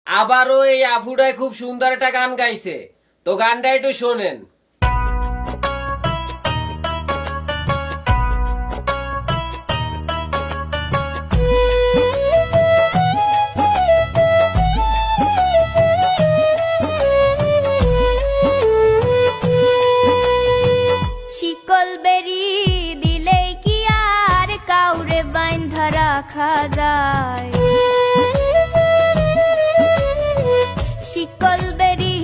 আবারও এই আফুটায় খুব সুন্দর একটা গান গাইছে, তো গানটা একটু শোনেন। শিকল বেরি দিলে কি আর কাউরে বাইন্ধা রাখা যায়? শিকল বেরি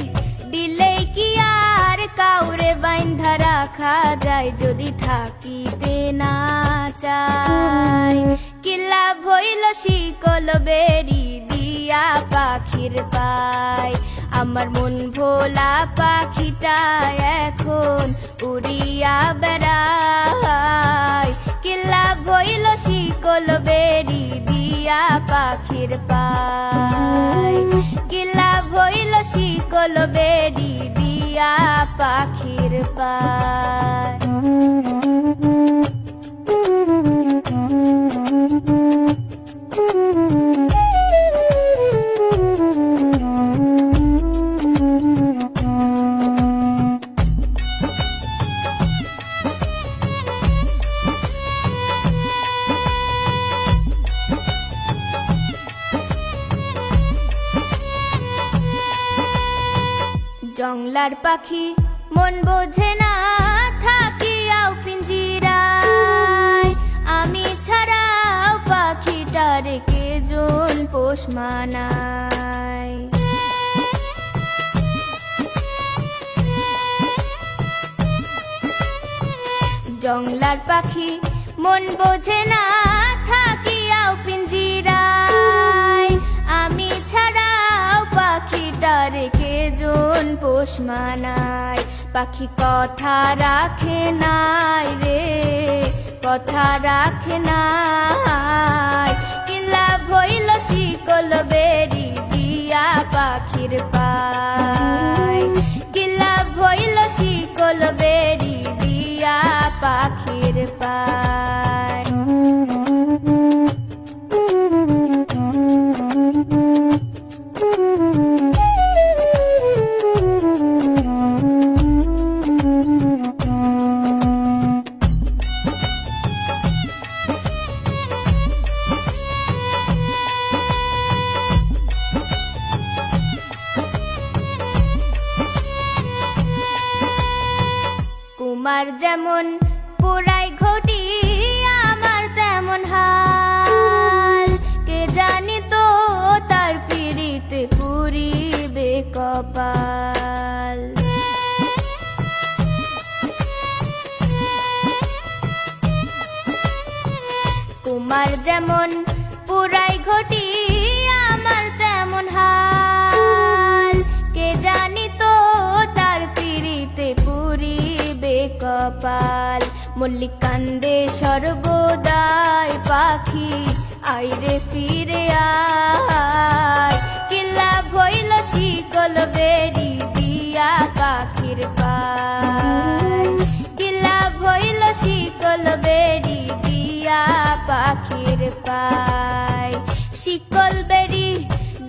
দিলে কি আর কাউরে বাইন্ধা রাখা যায়? যদি থাকিতে না চাই কি লাভ হইল শিকল বেরি দিয়া পাখির পায়? আমার মন ভোলা পাখিটা এখন উড়িয়া বেড়ায়। কি লাভ হইল শিকল বেরি দিয়া পাখির পায়? কি লাভ হইল শিকল বেরি দিয়া পাখির পায়? জংলার পাখি মন বোঝে না থাকিয়াও পিঞ্জিরায়। আমি ছাড়াও পাখিটার কে জন পোষ মানায়? জংলার পাখি মন বোঝে না থাকিয়াও পিঞ্জিরায়। আমি ছাড়াও পাখিটার কে জন পোষ মানায়? পাখি কথা রাখে নাই রে, কথা রাখে নাই। কি লাভ হইল শিকল বেরি দিয়া পাখির পায়? কি লাভ হইল শিকল বেরি দিয়া পাখির পায়? তোমার যেমন পোড়াই ঘটি আমার তেমন হাল। কে জানি তো তার পিড়িতে পুরিবে কপাল। তোমার যেমন পোড়াই ঘটি আমার তেমন হাল। কে জানি তো তার পিড়িতে পুরিবে কপাল। মল্লিক কান্দে সর্বদাই পাখি আইরে ফিরে আয়। কি লাভ হইল শিকল বেরি দিয়া পাখির পায়? কি লাভ হইল শিকল বেরি দিয়া পাখির পায়? শিকল বেরি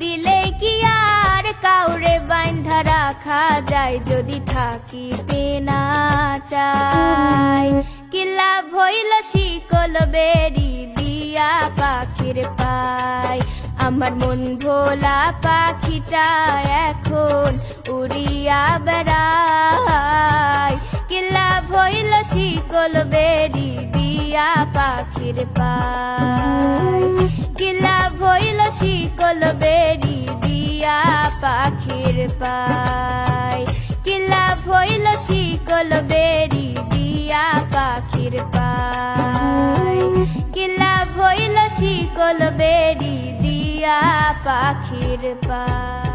দিলে কি আর কাউরে বাইন্ধা রাখা যায়? যদি থাকিতে না চাই কি লাভ হইল শিকল বেরি দিয়া পাখির পায়? আমার মন ভোলা পাখিটা এখন উড়িয়া বেড়ায়। কি লাভ হইল শিকল বেরি দিয়া পাখির পায়? কি লাভ হইল শিকল বেরি দিয়া পাখির পায়? কি লাভ হইল শিকল বেরি দিয়া পাখির পায়? কি লাভ হইল শিকল বেরি দিয়া পাখির পায়?